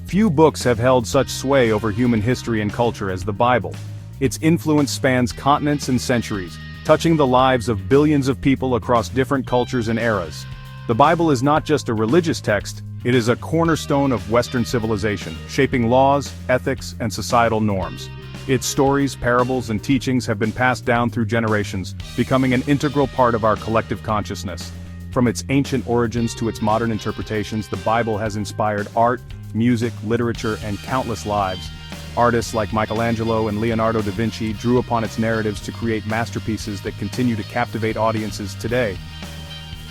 Few books have held such sway over human history and culture as the Bible. Its influence spans continents and centuries, touching the lives of billions of people across different cultures and eras. The Bible is not just a religious text, it is a cornerstone of Western civilization, shaping laws, ethics, and societal norms. Its stories, parables, and teachings have been passed down through generations, becoming an integral part of our collective consciousness. From its ancient origins to its modern interpretations, the Bible has inspired art, music, literature, and countless lives. Artists like Michelangelo and Leonardo da Vinci drew upon its narratives to create masterpieces that continue to captivate audiences today.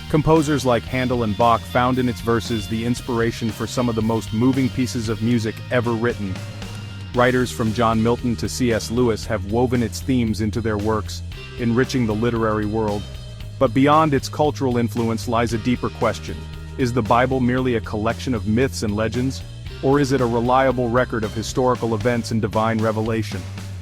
Composers like Handel and Bach found in its verses the inspiration for some of the most moving pieces of music ever written. Writers from John Milton to C.S. Lewis have woven its themes into their works, enriching the literary world. But beyond its cultural influence lies a deeper question. Is the Bible merely a collection of myths and legends, or is it a reliable record of historical events and divine revelation?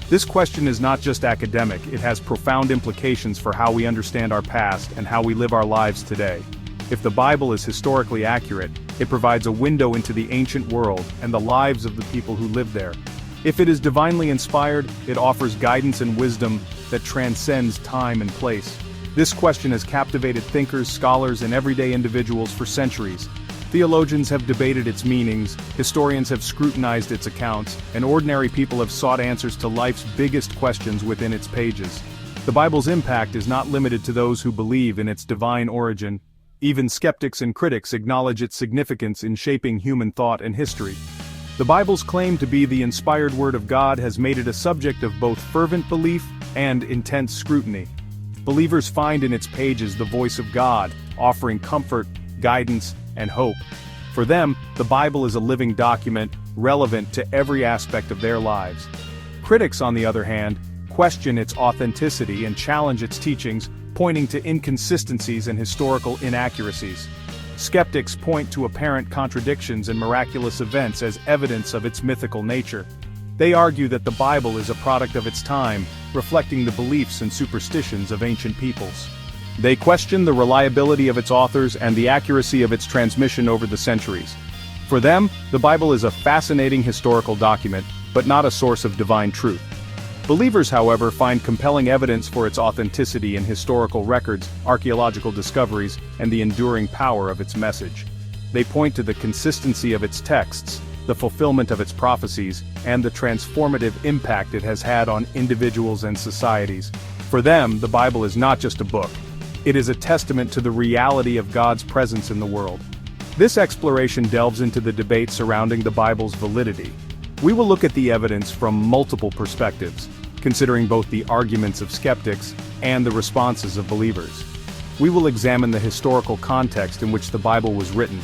This question is not just academic, it has profound implications for how we understand our past and how we live our lives today. If the Bible is historically accurate, it provides a window into the ancient world and the lives of the people who lived there. If it is divinely inspired, it offers guidance and wisdom that transcends time and place. This question has captivated thinkers, scholars, and everyday individuals for centuries. Theologians have debated its meanings, historians have scrutinized its accounts, and ordinary people have sought answers to life's biggest questions within its pages. The Bible's impact is not limited to those who believe in its divine origin. Even skeptics and critics acknowledge its significance in shaping human thought and history. The Bible's claim to be the inspired Word of God has made it a subject of both fervent belief and intense scrutiny. Believers find in its pages the voice of God, offering comfort, guidance, and hope. For them, the Bible is a living document, relevant to every aspect of their lives. Critics, on the other hand, question its authenticity and challenge its teachings, pointing to inconsistencies and historical inaccuracies. Skeptics point to apparent contradictions and miraculous events as evidence of its mythical nature. They argue that the Bible is a product of its time, reflecting the beliefs and superstitions of ancient peoples. They question the reliability of its authors and the accuracy of its transmission over the centuries. For them, the Bible is a fascinating historical document, but not a source of divine truth. Believers, however, find compelling evidence for its authenticity in historical records, archaeological discoveries, and the enduring power of its message. They point to the consistency of its texts, the fulfillment of its prophecies, and the transformative impact it has had on individuals and societies. For them, the Bible is not just a book. It is a testament to the reality of God's presence in the world. This exploration delves into the debate surrounding the Bible's validity. We will look at the evidence from multiple perspectives, considering both the arguments of skeptics and the responses of believers. We will examine the historical context in which the Bible was written,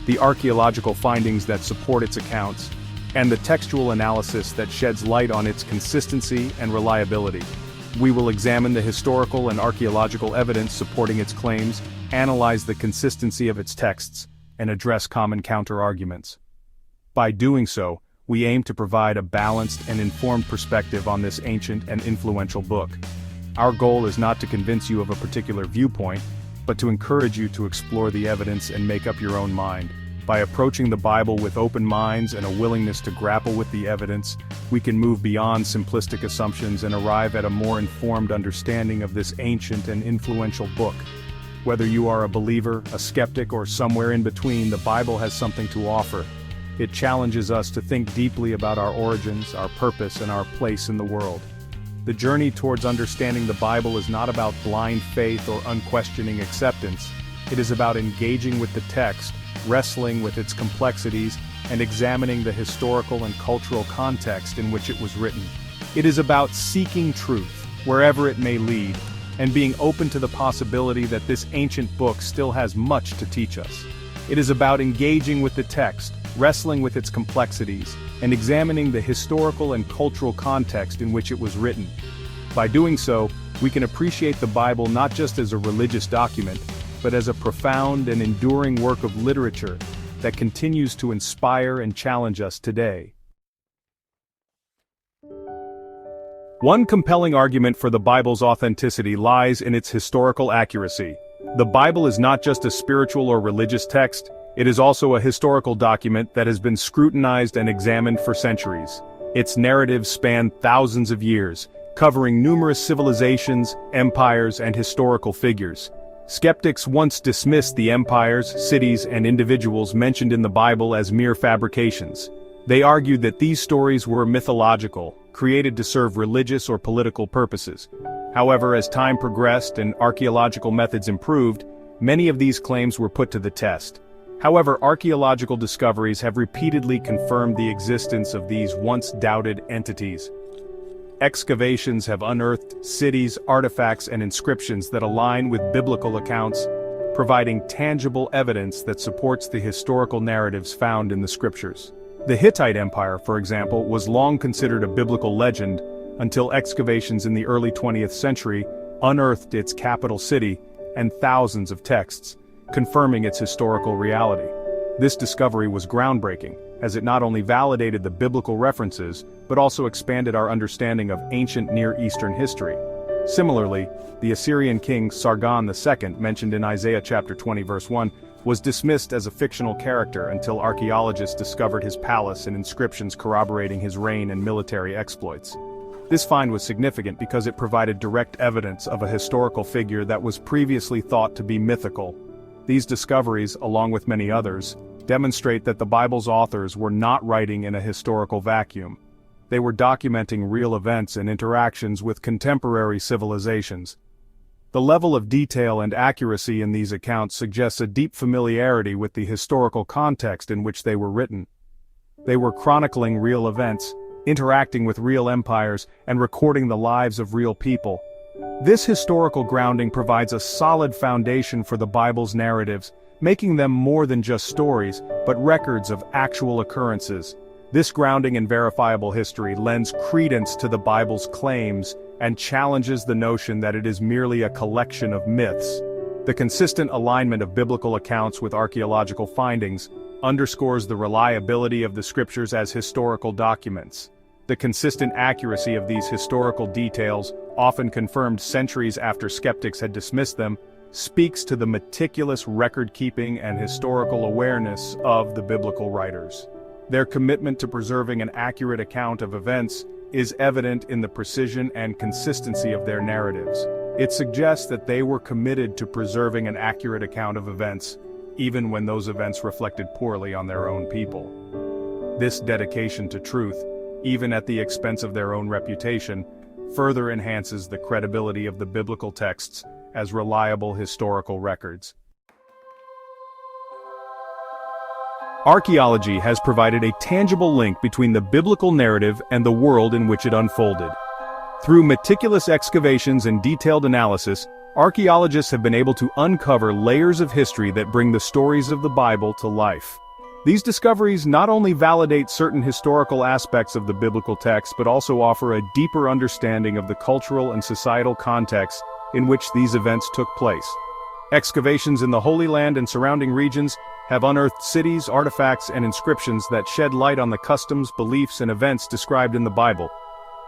the archaeological findings that support its accounts, and the textual analysis that sheds light on its consistency and reliability. We will examine the historical and archaeological evidence supporting its claims, analyze the consistency of its texts, and address common counter-arguments. By doing so, we aim to provide a balanced and informed perspective on this ancient and influential book. Our goal is not to convince you of a particular viewpoint, but to encourage you to explore the evidence and make up your own mind. By approaching the Bible with open minds and a willingness to grapple with the evidence, we can move beyond simplistic assumptions and arrive at a more informed understanding of this ancient and influential book. Whether you are a believer, a skeptic, or somewhere in between, the Bible has something to offer. It challenges us to think deeply about our origins, our purpose, and our place in the world. The journey towards understanding the Bible is not about blind faith or unquestioning acceptance. It is about engaging with the text, wrestling with its complexities, and examining the historical and cultural context in which it was written. It is about seeking truth, wherever it may lead, and being open to the possibility that this ancient book still has much to teach us. It is about engaging with the text, wrestling with its complexities, and examining the historical and cultural context in which it was written. By doing so, we can appreciate the Bible not just as a religious document, but as a profound and enduring work of literature that continues to inspire and challenge us today. One compelling argument for the Bible's authenticity lies in its historical accuracy. The Bible is not just a spiritual or religious text, It is also a historical document that has been scrutinized and examined for centuries. Its narratives span thousands of years, covering numerous civilizations, empires, and historical figures. Skeptics once dismissed the empires, cities, and individuals mentioned in the Bible as mere fabrications. They argued that these stories were mythological, created to serve religious or political purposes. However, as time progressed and archaeological methods improved, many of these claims were put to the test. However, archaeological discoveries have repeatedly confirmed the existence of these once-doubted entities. Excavations have unearthed cities, artifacts, and inscriptions that align with biblical accounts, providing tangible evidence that supports the historical narratives found in the scriptures. The Hittite Empire, for example, was long considered a biblical legend until excavations in the early 20th century unearthed its capital city and thousands of texts, confirming its historical reality. This discovery was groundbreaking, as it not only validated the biblical references, but also expanded our understanding of ancient Near Eastern history. Similarly, the Assyrian king Sargon II, mentioned in Isaiah chapter 20 verse 1, was dismissed as a fictional character until archaeologists discovered his palace and inscriptions corroborating his reign and military exploits. This find was significant because it provided direct evidence of a historical figure that was previously thought to be mythical. These discoveries, along with many others, demonstrate that the Bible's authors were not writing in a historical vacuum. They were documenting real events and interactions with contemporary civilizations. The level of detail and accuracy in these accounts suggests a deep familiarity with the historical context in which they were written. They were chronicling real events, interacting with real empires, and recording the lives of real people. This historical grounding provides a solid foundation for the Bible's narratives, making them more than just stories, but records of actual occurrences. This grounding in verifiable history lends credence to the Bible's claims and challenges the notion that it is merely a collection of myths. The consistent alignment of biblical accounts with archaeological findings underscores the reliability of the scriptures as historical documents. The consistent accuracy of these historical details, often confirmed centuries after skeptics had dismissed them, speaks to the meticulous record-keeping and historical awareness of the biblical writers. Their commitment to preserving an accurate account of events is evident in the precision and consistency of their narratives. It suggests that they were committed to preserving an accurate account of events, even when those events reflected poorly on their own people. This dedication to truth, even at the expense of their own reputation, further enhances the credibility of the biblical texts as reliable historical records. Archaeology has provided a tangible link between the biblical narrative and the world in which it unfolded. Through meticulous excavations and detailed analysis, archaeologists have been able to uncover layers of history that bring the stories of the Bible to life. These discoveries not only validate certain historical aspects of the biblical text but also offer a deeper understanding of the cultural and societal context in which these events took place. Excavations in the Holy Land and surrounding regions have unearthed cities, artifacts, and inscriptions that shed light on the customs, beliefs, and events described in the Bible.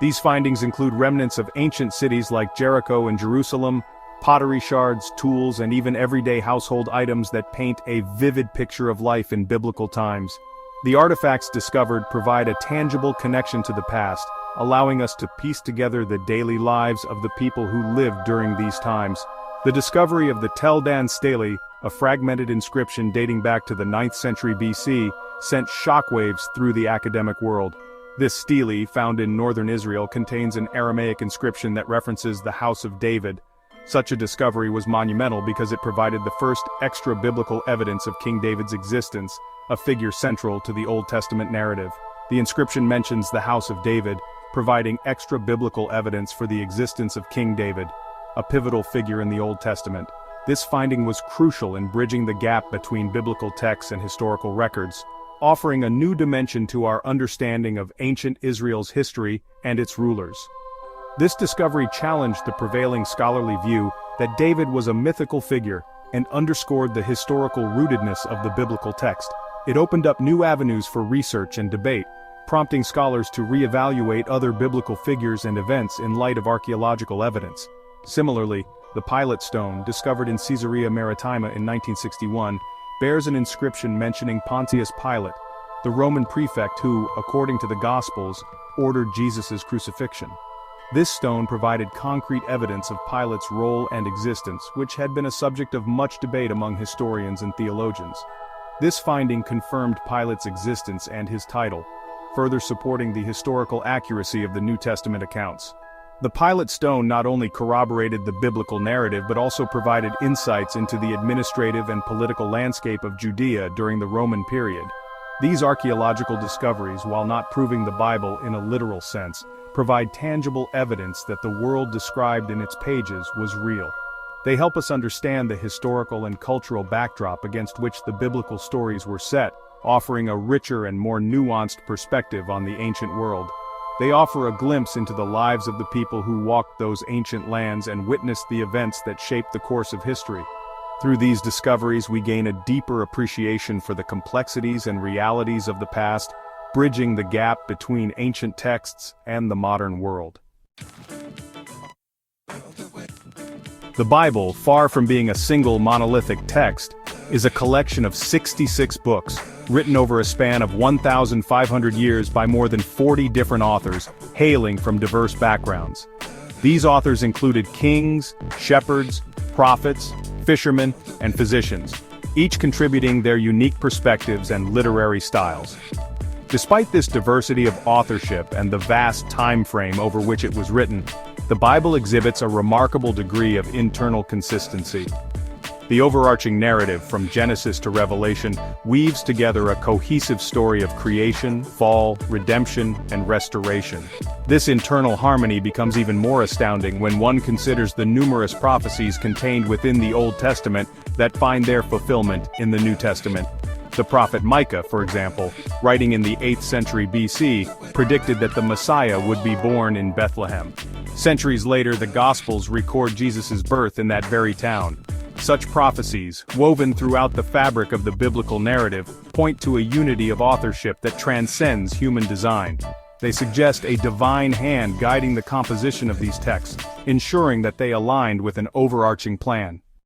These findings include remnants of ancient cities like Jericho and Jerusalem, pottery shards, tools, and even everyday household items that paint a vivid picture of life in biblical times. The artifacts discovered provide a tangible connection to the past, allowing us to piece together the daily lives of the people who lived during these times. The discovery of the Tel Dan Stele, a fragmented inscription dating back to the 9th century BC, sent shockwaves through the academic world. This stele, found in northern Israel, contains an Aramaic inscription that references the House of David. Such a discovery was monumental because it provided the first extra-biblical evidence of King David's existence, a figure central to the Old Testament narrative. The inscription mentions the House of David, providing extra-biblical evidence for the existence of King David, a pivotal figure in the Old Testament. This finding was crucial in bridging the gap between biblical texts and historical records, offering a new dimension to our understanding of ancient Israel's history and its rulers. This discovery challenged the prevailing scholarly view that David was a mythical figure and underscored the historical rootedness of the biblical text. It opened up new avenues for research and debate, prompting scholars to reevaluate other biblical figures and events in light of archaeological evidence. Similarly, the Pilate stone, discovered in Caesarea Maritima in 1961, bears an inscription mentioning Pontius Pilate, the Roman prefect who, according to the Gospels, ordered Jesus' crucifixion. This stone provided concrete evidence of Pilate's role and existence, which had been a subject of much debate among historians and theologians. This finding confirmed Pilate's existence and his title, further supporting the historical accuracy of the New Testament accounts. The Pilate stone not only corroborated the biblical narrative but also provided insights into the administrative and political landscape of Judea during the Roman period. These archaeological discoveries, while not proving the Bible in a literal sense, provide tangible evidence that the world described in its pages was real. They help us understand the historical and cultural backdrop against which the biblical stories were set, offering a richer and more nuanced perspective on the ancient world. They offer a glimpse into the lives of the people who walked those ancient lands and witnessed the events that shaped the course of history. Through these discoveries we gain a deeper appreciation for the complexities and realities of the past, bridging the gap between ancient texts and the modern world. The Bible, far from being a single monolithic text, is a collection of 66 books, written over a span of 1,500 years by more than 40 different authors, hailing from diverse backgrounds. These authors included kings, shepherds, prophets, fishermen, and physicians, each contributing their unique perspectives and literary styles. Despite this diversity of authorship and the vast time frame over which it was written, the Bible exhibits a remarkable degree of internal consistency. The overarching narrative, from Genesis to Revelation, weaves together a cohesive story of creation, fall, redemption, and restoration. This internal harmony becomes even more astounding when one considers the numerous prophecies contained within the Old Testament that find their fulfillment in the New Testament. The prophet Micah, for example, writing in the 8th century BC, predicted that the Messiah would be born in Bethlehem. Centuries later, the Gospels record Jesus' birth in that very town. Such prophecies, woven throughout the fabric of the biblical narrative, point to a unity of authorship that transcends human design. They suggest a divine hand guiding the composition of these texts, ensuring that they aligned with an overarching plan.